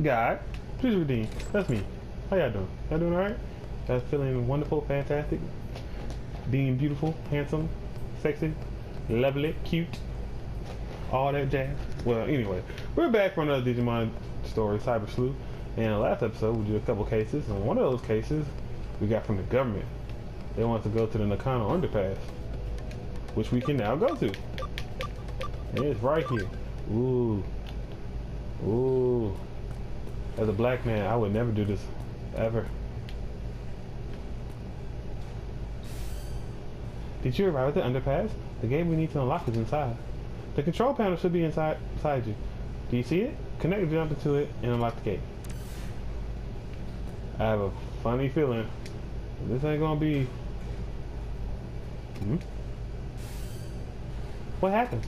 God. Please redeem. That's me. How y'all doing? Y'all doing alright? Y'all feeling wonderful, fantastic? Being beautiful, handsome, sexy, lovely, cute, all that jazz. Well, anyway, we're back for another Digimon story, Cyber Sleuth. And in the last episode, we did a couple cases, and one of those cases we got from the government. They want to go to the Nakano underpass, which we can now go to. And it's right here. Ooh. Ooh. As a black man, I would never do this, ever. Did you arrive at the underpass? The gate we need to unlock is inside. The control panel should be beside you. Do you see it? Connect the jumper to it and unlock the gate. I have a funny feeling this ain't gonna be... What happened?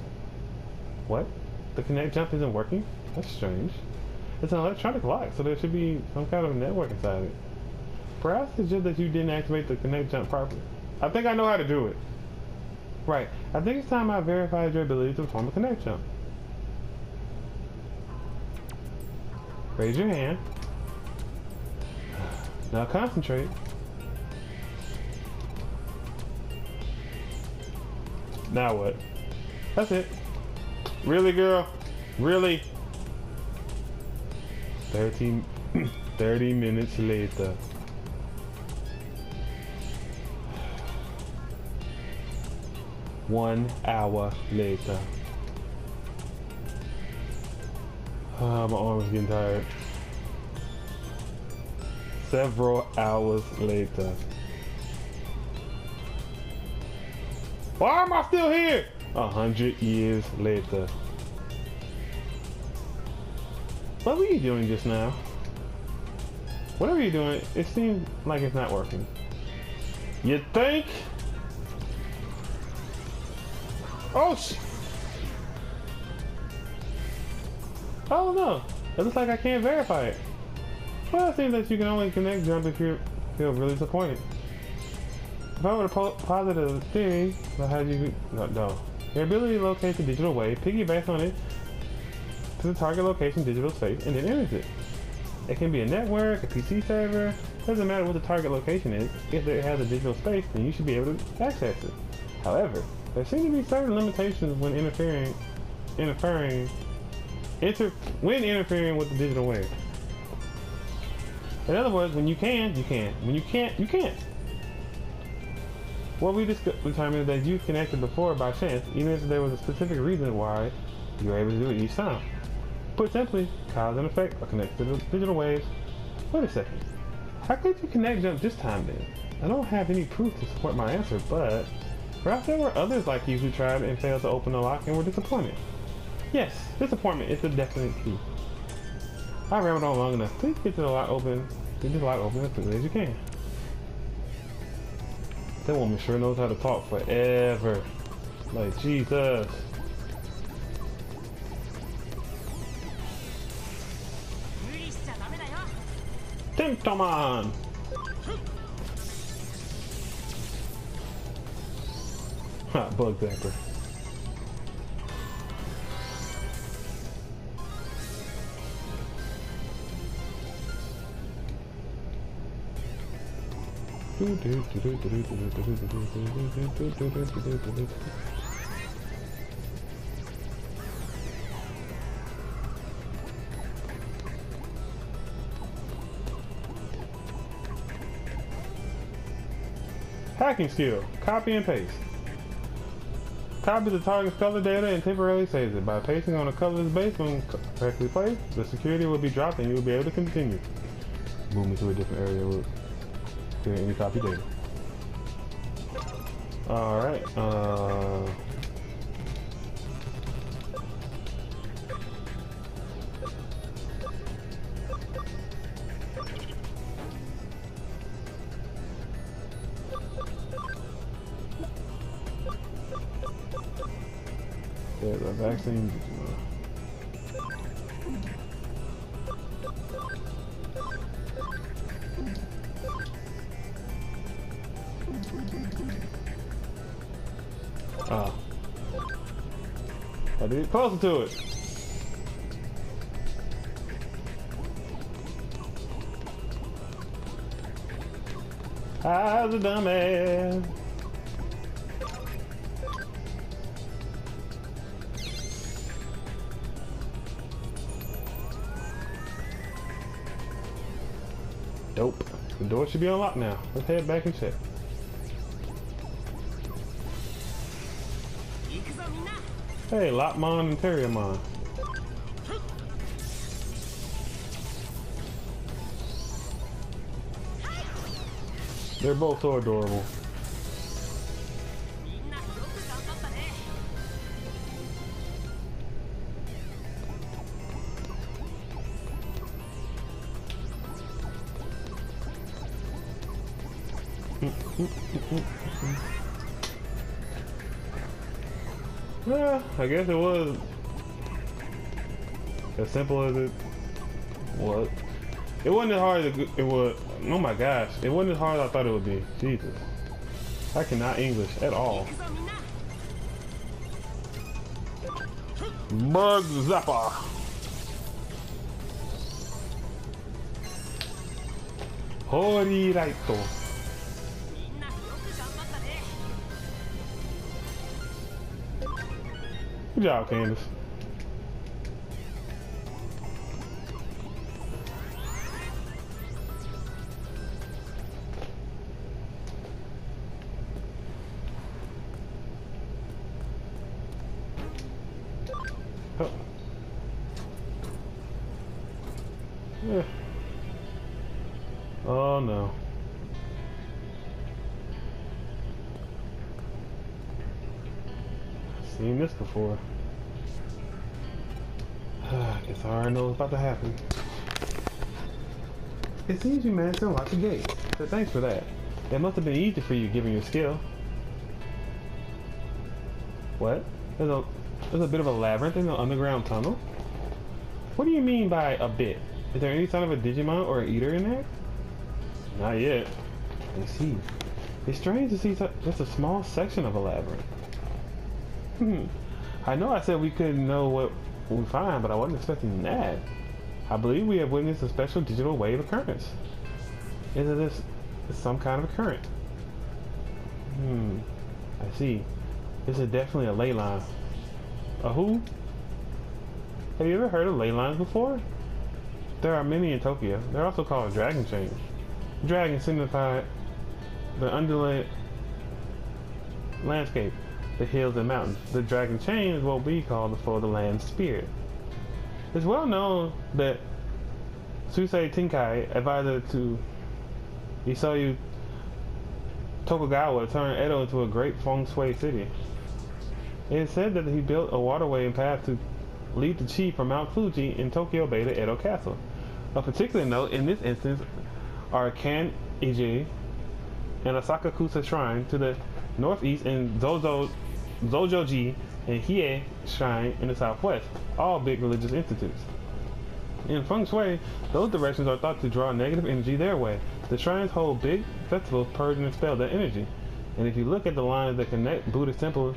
What? The connect jump isn't working? That's strange. It's an electronic lock, so there should be some kind of network inside it. Perhaps it's just that you didn't activate the connect jump properly. I think I know how to do it. Right. I think it's time I verified your ability to perform a connect jump. Raise your hand. Now concentrate. Now what? That's it. Really, girl? Really? 30 minutes later. One hour later. My arm is getting tired. Several hours later. Why am I still here? 100 years later. What were you doing just now? Whatever you're doing, it seems like it's not working. You think? Oh, oh no, it looks like I can't verify it. Well, it seems that you can only connect jump if you feel really disappointed. If I were to posit a theory about how you... No. Your ability to locate the digital wave, piggybacks on it to the target location digital space, and then enters it. It can be a network, a PC server, doesn't matter what the target location is. If it has a digital space, then you should be able to access it. However, there seem to be certain limitations when interfering with the digital wave. In other words, when you can, you can. When you can't, you can't. What we determined that you connected before by chance, even if there was a specific reason why you were able to do it each time. Put simply, cause and effect are connected to the digital waves. Wait a second. How could you connect jump this time then? I don't have any proof to support my answer, but perhaps there were others like you who tried and failed to open the lock and were disappointed. Yes, disappointment is the definite key. I rambled on long enough. Please get the lock open. Get the lock open as quickly as you can. That woman sure knows how to talk forever. Like Jesus. Digimon! Ha, bug zapper. Hacking skill. Copy and paste. Copy the target's color data and temporarily saves it. By pasting on a colorless base when correctly placed, the security will be dropped and you will be able to continue. Move me to a different area with any copy data. Alright, there's a vaccine. Ah. I did closer to it. I was a dumbass. Dope. The door should be unlocked now. Let's head back and check. Hey, Lopmon and Terriermon. They're both so adorable. Yeah, I guess it was as simple as it was. It wasn't as hard as it was. Oh my gosh, it wasn't as hard as I thought it would be. Jesus, I cannot English at all. Bug Zappa. Horiraito. Good job, Candace. Oh. Yeah. Oh no. Seen this before. I guess I already know what's about to happen. It seems you managed to unlock the gate, so thanks for that. It must have been easy for you given your skill. What? There's a bit of a labyrinth in the underground tunnel? What do you mean by a bit? Is there any sign of a Digimon or an eater in there? Not yet. I see. It's strange to see just a small section of a labyrinth. I know I said we couldn't know what we find, but I wasn't expecting that. I believe we have witnessed a special digital wave occurrence. Isn't this some kind of a current? I see. This is definitely a ley line. A who? Have you ever heard of ley lines before? There are many in Tokyo. They're also called dragon chains. Dragon signify the undulating landscape, the hills and mountains. The dragon chain is what we call the flow of the land spirit. It's well known that Susei Tenkai advised to Isoyu Tokugawa to turn Edo into a great feng shui city. It is said that he built a waterway and path to lead the chi from Mount Fuji in Tokyo Bay to Edo Castle. Of particular note in this instance are Kan-iji and Asakakusa Shrine to the northeast and Zojoji and Hiei Shrine in the southwest, all big religious institutes. In feng shui, those directions are thought to draw negative energy their way. The shrines hold big festivals purge and expel that energy. And if you look at the lines that connect Buddhist temples,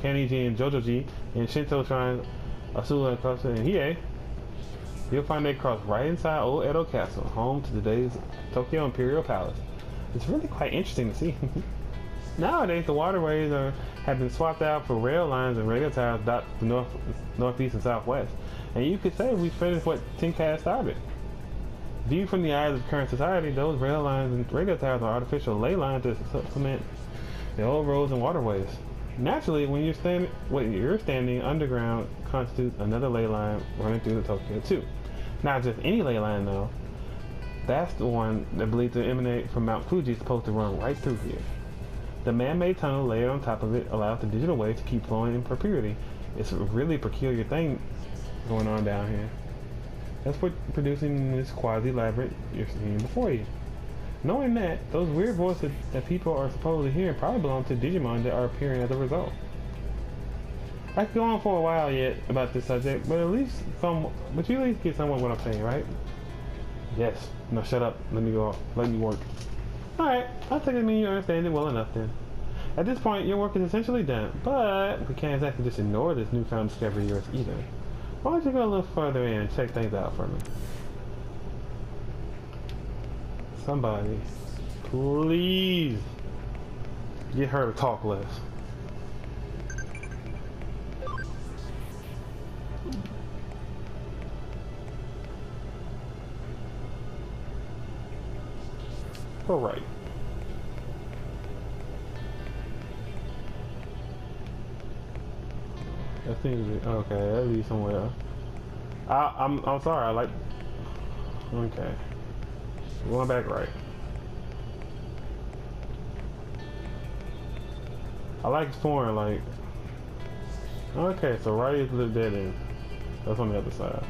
Kaniji and Jojoji, and Shinto shrines, Asula and Kosa and Hiei, you'll find they cross right inside Old Edo Castle, home to today's Tokyo Imperial Palace. It's really quite interesting to see. Nowadays, the waterways have been swapped out for rail lines and radio towers dot the northeast and southwest. And you could say we finished what Tenkai started. Viewed from the eyes of current society, those rail lines and radio towers are artificial ley lines to supplement the old roads and waterways. Naturally, when you're standing underground constitutes another ley line running through the Tokyo too. Not just any ley line though. That's the one that believed to emanate from Mount Fuji is supposed to run right through here. The man-made tunnel layered on top of it allows the digital wave to keep flowing in perpetuity. It's a really peculiar thing going on down here. That's what producing this quasi-labyrinth you're seeing before you. Knowing that, those weird voices that people are supposedly hearing probably belong to Digimon that are appearing as a result. I could go on for a while yet about this subject, but you at least get somewhat what I'm saying, right? Yes. No, shut up. Let me go. Let me work. Alright, I think I mean you understand it well enough then. At this point, your work is essentially done, but we can't exactly just ignore this newfound discovery of yours either. Why don't you go a little further in and check things out for me? Somebody, Please get her to talk less. All right. That seems okay. That'll be somewhere else. I'm sorry. I like. Okay. Going back right. I like exploring. Like. Okay, so right is the dead end. That's on the other side.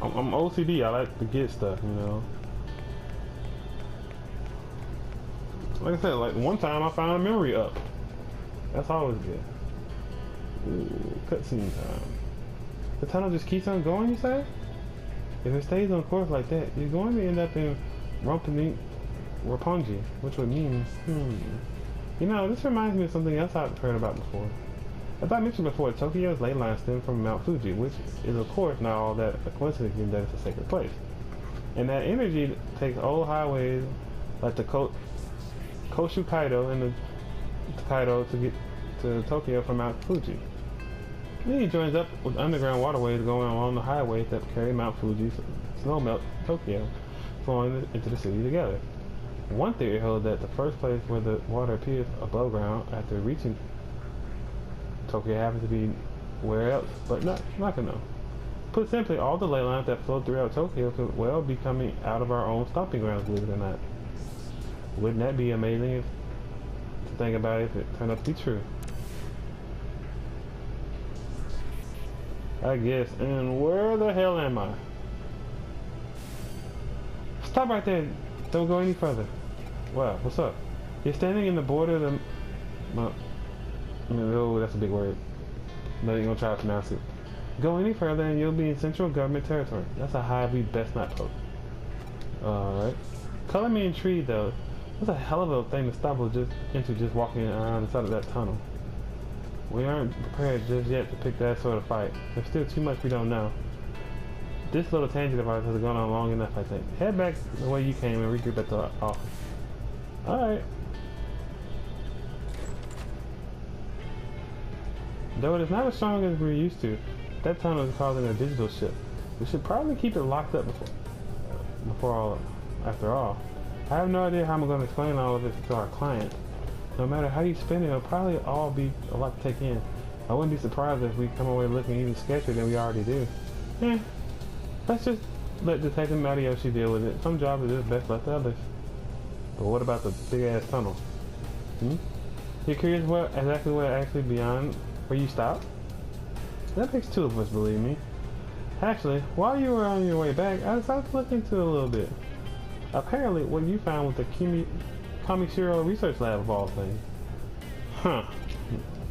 I'm OCD. I like to get stuff, you know. Like I said, like one time I found a memory up. That's always good. Ooh, cutscene time. The tunnel just keeps on going, you say? If it stays on course like that, you're going to end up in Rapunji, which would mean, You know, this reminds me of something else I've heard about before. As I mentioned before, Tokyo's ley line stems from Mount Fuji, which is of course not all that a coincidence given that it's a sacred place. And that energy takes old highways like the Koshu Kaido and the Kaido to get to Tokyo from Mount Fuji. Then he joins up with underground waterways going along the highways that carry Mount Fuji's snowmelt Tokyo, flowing into the city together. One theory holds that the first place where the water appears above ground after reaching Tokyo happens to be where else, but not gonna know. Put simply, all the ley lines that flow throughout Tokyo could well be coming out of our own stomping grounds, believe it or not. Wouldn't that be amazing if, to think about it, if it turned out to be true? I guess. And where the hell am I? Stop right there. Don't go any further. Wow, what's up? You're standing in the border of the... Oh, that's a big word. But you're gonna try to pronounce it. Go any further and you'll be in central government territory. That's a high we best not poke. Alright. Color me intrigued though. That's a hell of a thing to stop us just walking around the side of that tunnel. We aren't prepared just yet to pick that sort of fight. There's still too much we don't know. This little tangent of ours has gone on long enough, I think. Head back the way you came and regroup at the office. Alright. Though it is not as strong as we're used to, that tunnel is causing a digital shift. We should probably keep it locked up after all. I have no idea how I'm going to explain all of this to our client. No matter how you spin it, it'll probably all be a lot to take in. I wouldn't be surprised if we come away looking even sketchier than we already do. Let's just let Detective Mariyoshi deal with it. Some jobs are just best left to others. But what about the big ass tunnel? You're curious exactly what actually beyond where you stopped? That makes two of us, believe me. Actually, while you were on your way back, I decided to look into it a little bit. Apparently, what you found was the Kamishiro Research Lab of all things. Huh.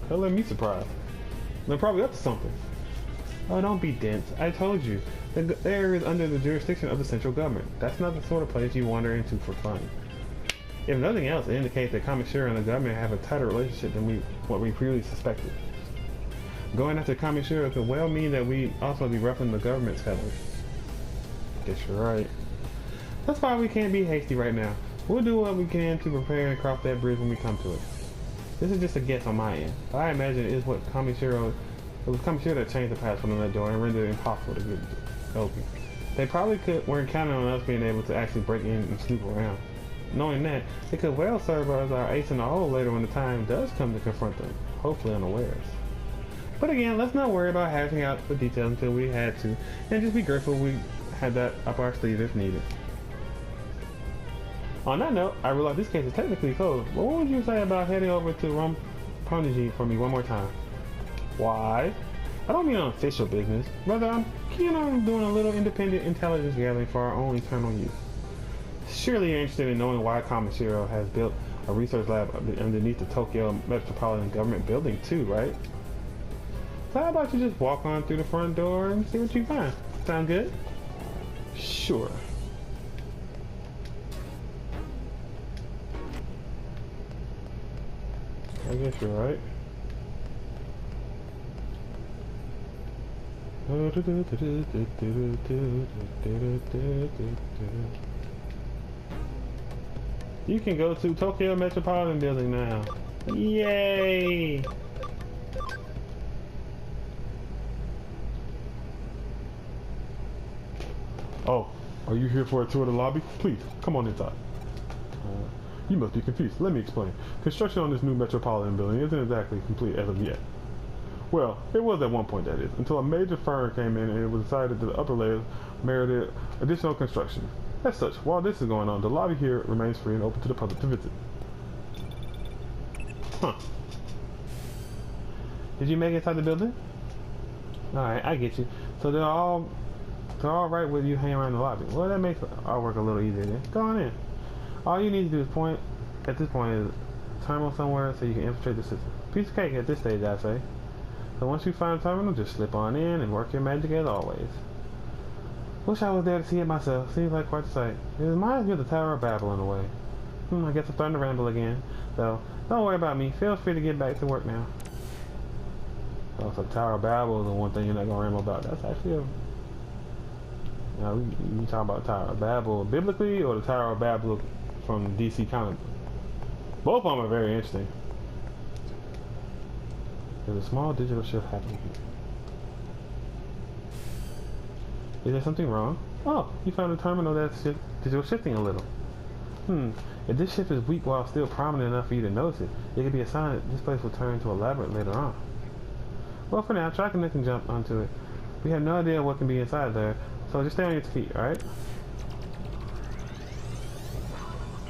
That let me surprised. They're probably up to something. Oh, don't be dense. I told you. The area is under the jurisdiction of the central government. That's not the sort of place you wander into for fun. If nothing else, it indicates that Kamishiro and the government have a tighter relationship than what we previously suspected. Going after Kamishiro could well mean that we also be ruffling the government's feathers. Guess you're right. That's why we can't be hasty right now. We'll do what we can to prepare and cross that bridge when we come to it. This is just a guess on my end, but I imagine it was Kamishiro that changed the password on that door and rendered it impossible to get open. They probably weren't counting on us being able to actually break in and snoop around. Knowing that, it could well serve as our ace in the hole later when the time does come to confront them, hopefully unawares. But again, let's not worry about hashing out the details until we had to, and just be grateful we had that up our sleeve if needed. On that note, I realize this case is technically closed, but what would you say about heading over to Rapunji for me one more time? Why? I don't mean on official business, rather I'm keen on doing a little independent intelligence gathering for our own internal use. Surely you're interested in knowing why Kamishiro has built a research lab underneath the Tokyo Metropolitan Government building too, right? So how about you just walk on through the front door and see what you find? Sound good? Sure. I guess you're right. You can go to Tokyo Metropolitan Building now. Yay! Oh, are you here for a tour of the lobby? Please, come on inside. You must be confused. Let me explain. Construction on this new Metropolitan Building isn't exactly complete as of yet. Well, it was at one point, that is, until a major firm came in and it was decided that the upper layers merited additional construction. As such, while this is going on, the lobby here remains free and open to the public to visit. Huh. Did you make it inside the building? Alright, I get you. So they're all right with you hanging around the lobby. Well, that makes our work a little easier then. Go on in. All you need to do is at this point is terminal somewhere so you can infiltrate the system. Piece of cake at this stage, I say. So once you find a terminal, just slip on in and work your magic as always. Wish I was there to see it myself. Seems like quite a sight. It reminds me of the Tower of Babel in a way. I guess I'm starting to ramble again. So, don't worry about me. Feel free to get back to work now. Oh, so Tower of Babel is the one thing you're not going to ramble about. That's actually a... Now, we talk about Tower of Babel biblically or the Tower of Babel from DC comic. Both of them are very interesting. There's a small digital shift happening here. Is there something wrong? Oh, you found a terminal that's digital shifting a little. If this shift is weak while still prominent enough for you to notice it, it could be a sign that this place will turn into a labyrinth later on. Well, for now, try connect and jump onto it. We have no idea what can be inside there, so just stay on your feet, alright?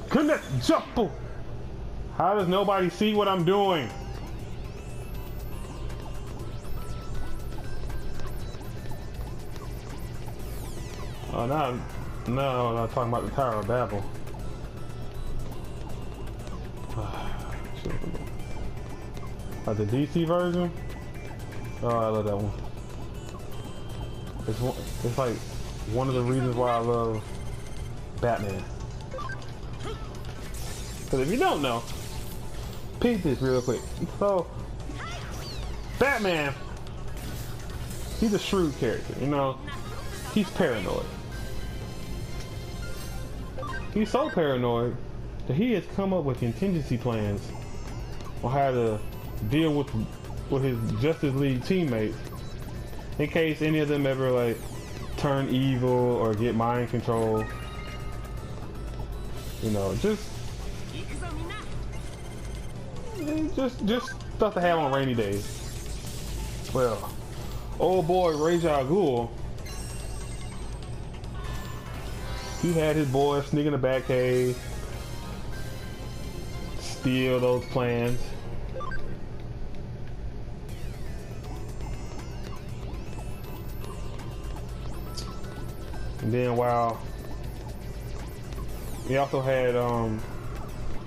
Connect, jump! How does nobody see what I'm doing? Oh, no, I'm not talking about the Tower of Babel. Like the DC version? Oh, I love that one. It's like one of the reasons why I love Batman. Because if you don't know, peep this real quick. So, Batman, he's a shrewd character, you know? He's paranoid. He's so paranoid that he has come up with contingency plans on how to deal with his Justice League teammates in case any of them ever like turn evil or get mind control. You know, just stuff to have on rainy days. Well, old boy Ra's al Ghul, he had his boys sneak in the Batcave, steal those plans. And then while he also had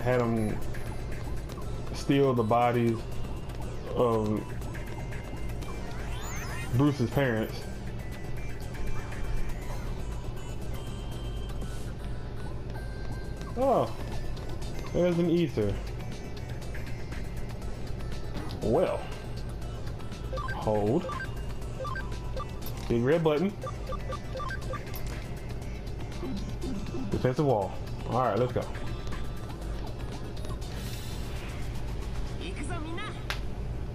him steal the bodies of Bruce's parents. Oh, there's an ether. Well, hold. Big red button. Defensive wall. Alright, let's go.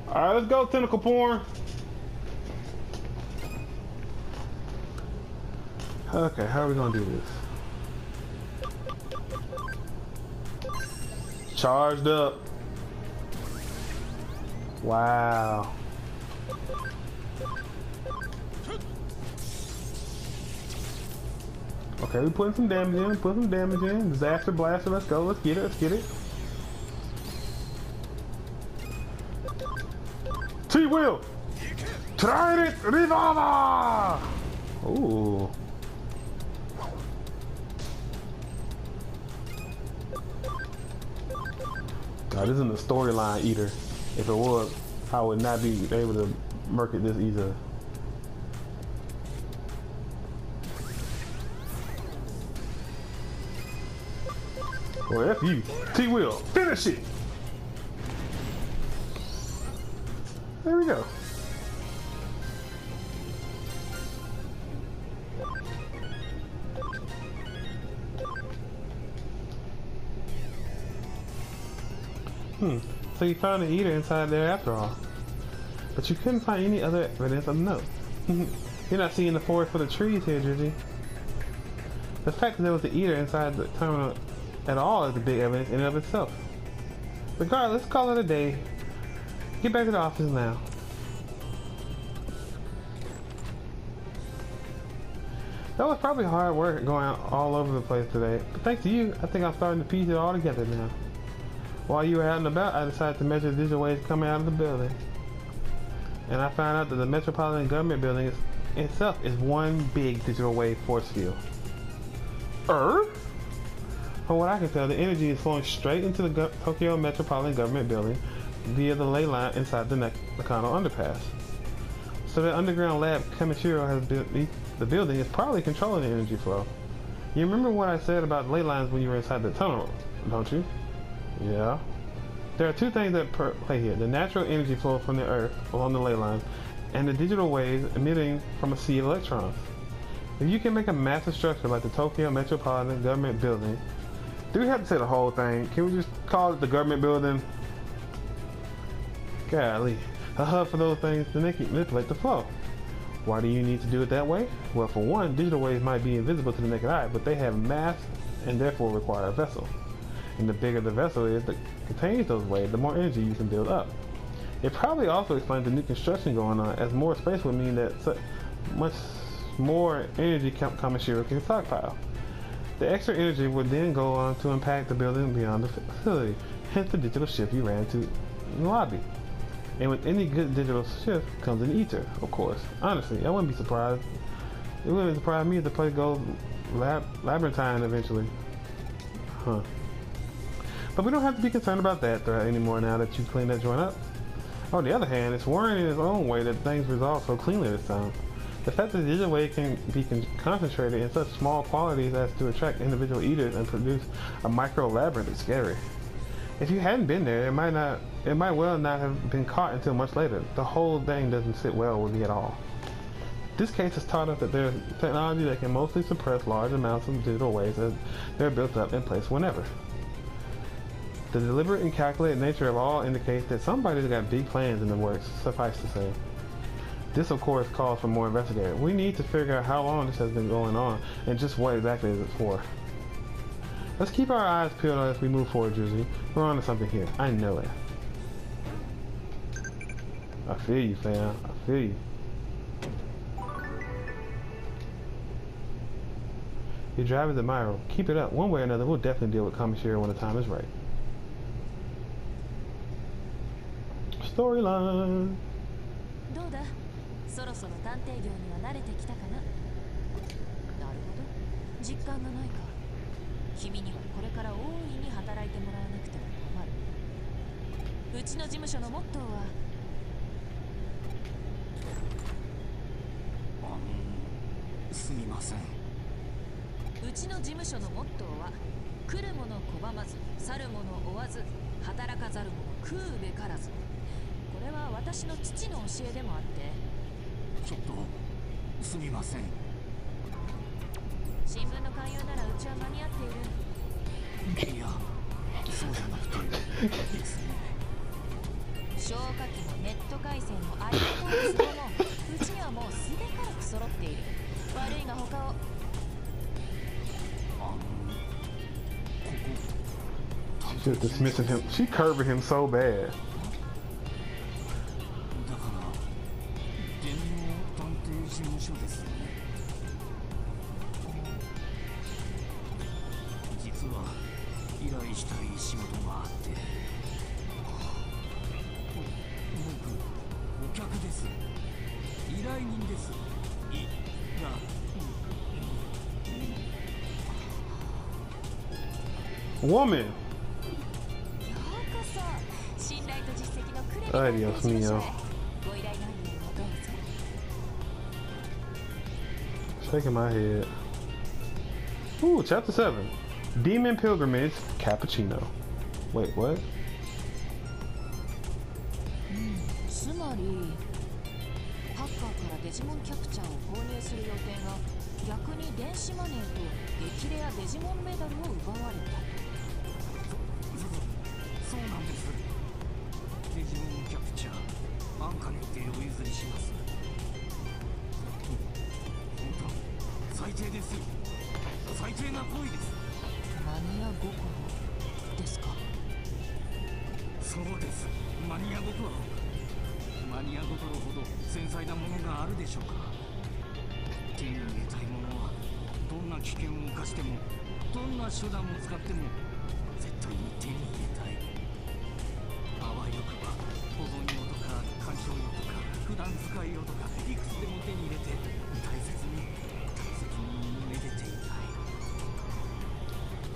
Alright, let's go, tentacle porn. Okay, how are we gonna do this? Charged up. Wow. Okay, we putting some damage in, Disaster blaster, let's go, let's get it. T-Wheel! Trident Revolver! Ooh. God, this isn't a storyline eater. If it was, I would not be able to murk it this easily. Well, F you. T-Wheel. Finish it! There we go. So you found an eater inside there after all. But you couldn't find any other evidence of note. You're not seeing the forest for the trees here, Drizzy. The fact that there was an eater inside the terminal at all is a big evidence in and of itself. Regardless, call it a day. Get back to the office now. That was probably hard work going out all over the place today, but thanks to you, I think I'm starting to piece it all together now. While you were out and about, I decided to measure digital waves coming out of the building. And I found out that the Metropolitan Government Building itself is one big digital wave force field. From what I can tell, the energy is flowing straight into the Tokyo Metropolitan Government Building via the ley line inside the Nakano Underpass. So the underground lab Kamishiro has built the building is probably controlling the energy flow. You remember what I said about ley lines when you were inside the tunnel, don't you? Yeah. There are two things that play here. The natural energy flow from the Earth along the ley lines and the digital waves emitting from a sea of electrons. If you can make a massive structure like the Tokyo Metropolitan Government Building, do we have to say the whole thing? Can we just call it the government building? Golly. A hub for those things, then they can manipulate the flow. Why do you need to do it that way? Well, for one, digital waves might be invisible to the naked eye, but they have mass and therefore require a vessel. And the bigger the vessel is that contains those waves, the more energy you can build up. It probably also explains the new construction going on, as more space would mean that much more energy Kamishiro can stockpile. The extra energy would then go on to impact the building beyond the facility, hence the digital shift you ran to in the lobby. And with any good digital shift comes an ether, of course. Honestly, I wouldn't be surprised. It wouldn't surprise me if the place goes labyrinthine eventually. Huh. But we don't have to be concerned about that threat anymore now that you cleaned that joint up. On the other hand, it's worrying in its own way that things resolve so cleanly this time. The fact that the digital wave can be concentrated in such small quantities as to attract individual eaters and produce a micro labyrinth is scary. If you hadn't been there, it might well not have been caught until much later. The whole thing doesn't sit well with me at all. This case has taught us that there's technology that can mostly suppress large amounts of digital waves as they're built up in place whenever. The deliberate and calculated nature of all indicates that somebody's got big plans in the works, suffice to say. This, of course, calls for more investigating. We need to figure out how long this has been going on and just what exactly is it for. Let's keep our eyes peeled as we move forward, Drizzy. We're on to something here. I know it. I feel you, fam. I feel you. Your drive is admirable. Keep it up. One way or another, we'll definitely deal with Kamishiro when the time is right. Storyline. どうだそろそろ探偵業には慣れてきたかななるほど実感がないか君にはこれから大いに働いてもらわなくては困るうちの事務所のモットーはすみませんうちの事務所のモットーは来る者拒まず去る者追わず働かざる者食うべからずこれは私の父の教えでもあってちょっとすみません新聞の勧誘ならうちは間に合っているいやそうじゃなくてですね消火器もネット回線もありがたい都合もうちにはもうすべからく揃っている悪いが他をShe's just dismissing him. She curving him so bad. だから電脳探偵事務所ですね実は依頼したい仕事があって僕お客です依頼人ですWoman. Ay, Dios mío. Shaking my head. Ooh, chapter 7. Demon Pilgrimage, Cappuccino. Wait, what? つまりハッカーからデジモンキャプチャーを購入する予定が逆に電子マネーと激レアデジモンメダルを奪われた。そうなんですジモンキャプチャー安価にてお譲りします。本当最低ですよ。最低な行為です。マニア心ですか？そうです。マニア心。マニア心ほど繊細なものがあるでしょうか。手に入れたいものはどんな危険を冒しても、どんな手段を使っても絶対に手に入れたい。あわよくば保存用とか鑑賞用とか普段使い用とかいくつでも手に入れて大切にめでていたい。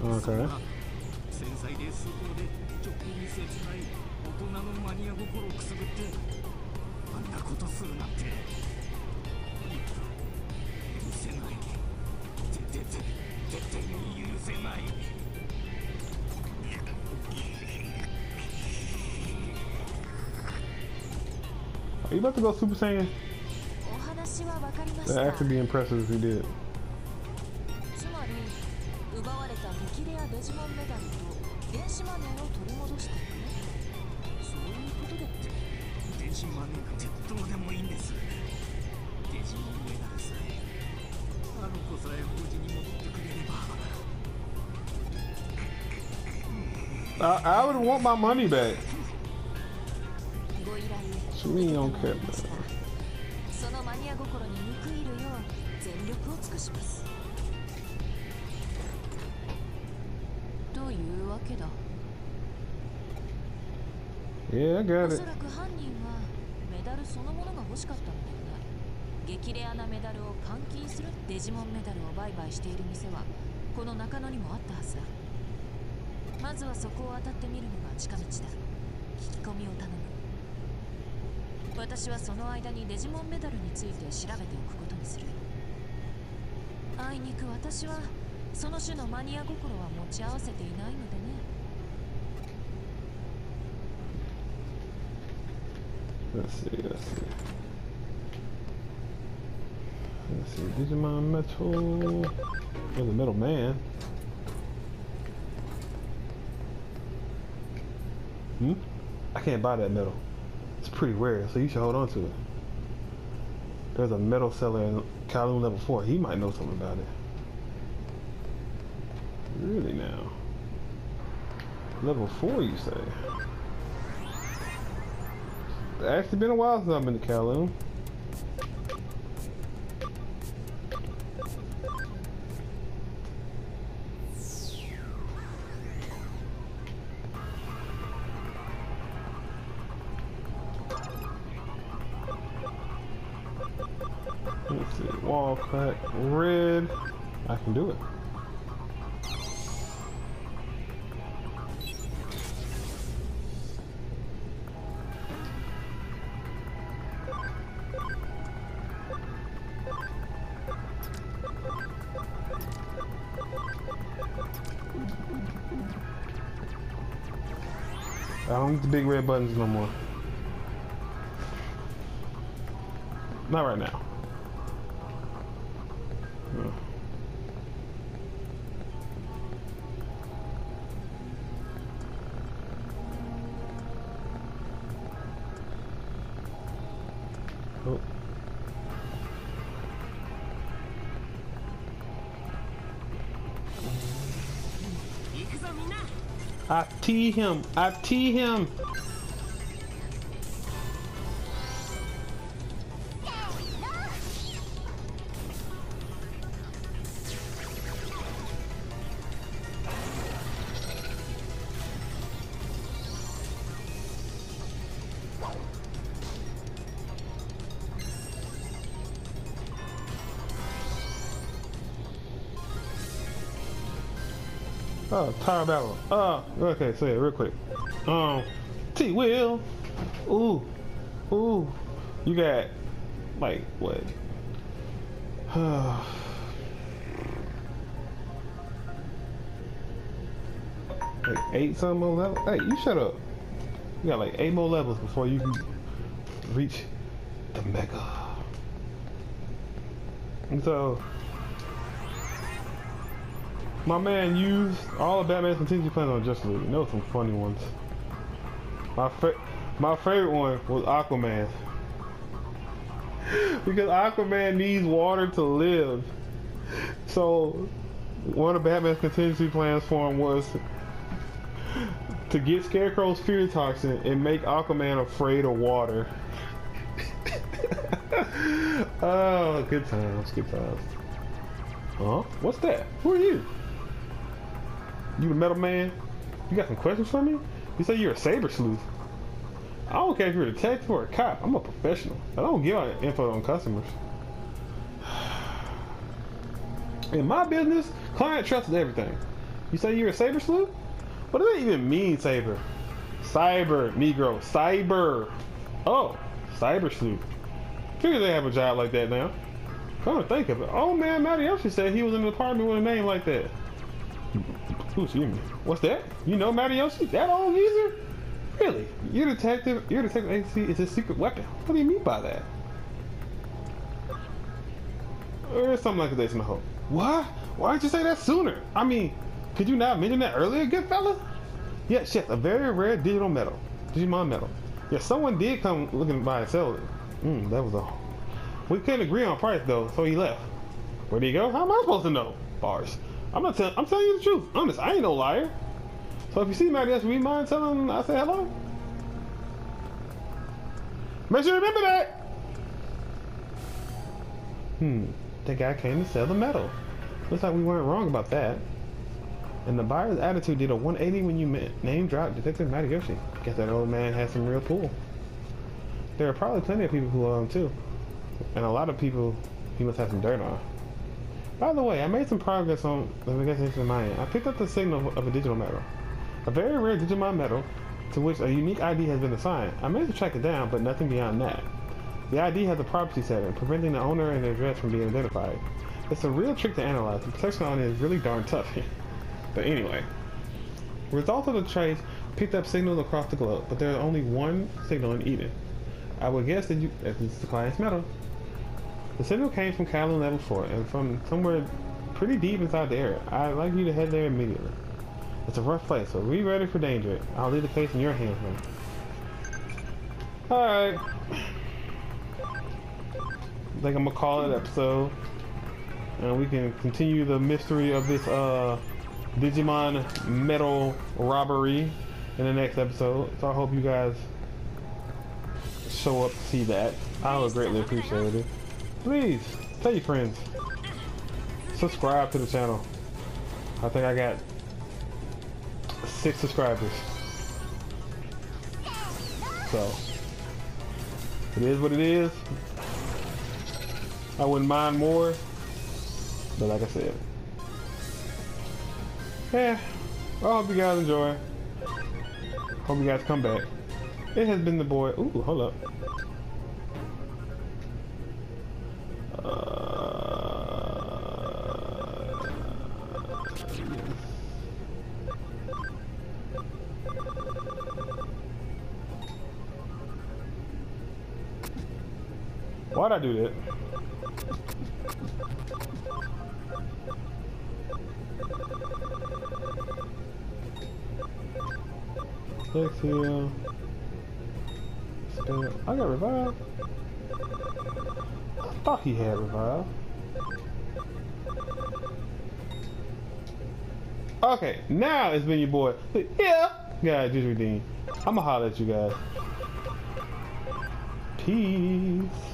そんな繊細で崇高でちょっぴり切ない大人のマニア心をくすぐってあんなことするなんて許せない。絶対に許せない。Are you about to go Super Saiyan? お話はわかりまし That'd た。 actually be impressive if you did. つまり奪われた激レアデジモンメダルと電子マネーを取り戻していく。そういうことでって。電子マネーなんてどうでもいいんです。デジモンメダルさえあの子さえ無事に戻ってくれれば。I would want my money back. ご依頼 Me don't care. そのマニア心に報いるよう全力を尽くします。というわけだ。 Yeah, I お got そ it. らく犯人はメダルそのものが欲しかったのだよね。激レアなメダルを換金するデジモンメダルを売買している店はこの中野にもあったはずだ。まずはそこを当たってみるのが近道だ。聞き込みを頼む。私はその間にデジモンメダルについて調べておくことにする。あいにく私はその種のマニア心は持ち合わせていないのでね。Let's see. Digimon Metal. There's a metal man. I can't buy that metal. It's pretty rare, so you should hold on to it. There's a metal seller in Kowloon level 4. He might know something about it. Really now? Level 4, you say? It's actually been a while since I've been to Kowloon. Let's see, wall crack, red. I can do it. I don't need the big red buttons no more. Not right now. Oh. I tee him. I tee him. Oh, Tower Battle. Okay, so yeah, real quick. T-Will. Ooh. Ooh. You got, like, what? Like 8 some more levels? Hey, you shut up. You got like 8 more levels before you can reach the Mega. And so, my man used all of Batman's contingency plans on Justice League. Those some funny ones. My favorite one was Aquaman. Because Aquaman needs water to live. So one of Batman's contingency plans for him was to get Scarecrow's fear toxin and make Aquaman afraid of water. Oh, good times, good times. Huh? What's that? Who are you? You the metal man? You got some questions for me? You say you're a saber sleuth. I don't care if you're a detective or a cop. I'm a professional. I don't give out info on customers. In my business, client trusts everything. You say you're a saber sleuth? What does that even mean, saber? Cyber, Negro. Cyber. Oh, cyber sleuth. Figure they have a job like that now. Come to think of it. Oh man, Matty said he was in an apartment with a name like that. Ooh, excuse me. What's that? You know Matty? That old geezer? Really? Your detective agency is a secret weapon. What do you mean by that? Or something like this in the hope. What? Why didn't you say that sooner? I mean, could you not mention that earlier, good fella? Yes, a very rare digital metal. Digimon metal. Yes, someone did come looking by and sell it. That was all. We couldn't agree on price though, so he left. Where'd he go? How am I supposed to know? Bars. I'm telling you the truth. Honest, I ain't no liar. So if you see Matty, would you mind telling him I say hello? Make sure you remember that. The guy came to sell the metal. Looks like we weren't wrong about that. And the buyer's attitude did a 180 when you name dropped Detective Matty. Guess that old man has some real pull. There are probably plenty of people who owe him too. And a lot of people he must have some dirt on. By the way, I made some progress on the investigation of my end. I picked up the signal of a digital metal. A very rare Digimon metal to which a unique ID has been assigned. I managed to track it down, but nothing beyond that. The ID has a property setting, preventing the owner and the address from being identified. It's a real trick to analyze. The protection on it is really darn tough. But anyway, results of the trace picked up signals across the globe, but there's only one signal in Eden. I would guess that it's the client's metal. The signal came from Kowloon Level 4 and from somewhere pretty deep inside the area. I'd like you to head there immediately. It's a rough place, so be ready for danger. I'll leave the case in your hands, man. Alright. I think I'm gonna call it episode. And we can continue the mystery of this Digimon metal robbery in the next episode. So I hope you guys show up to see that. I would greatly appreciate it. Please, tell your friends. Subscribe to the channel. I think I got 6 subscribers. So, it is what it is. I wouldn't mind more. But like I said. Yeah, I hope you guys enjoy. Hope you guys come back. It has been the boy. Ooh, hold up. Why'd I do that? Exhale. I got revived. I thought he had revived. Okay, now it's been your boy. Yeah, guys, just redeemed. I'ma holler at you guys. Peace.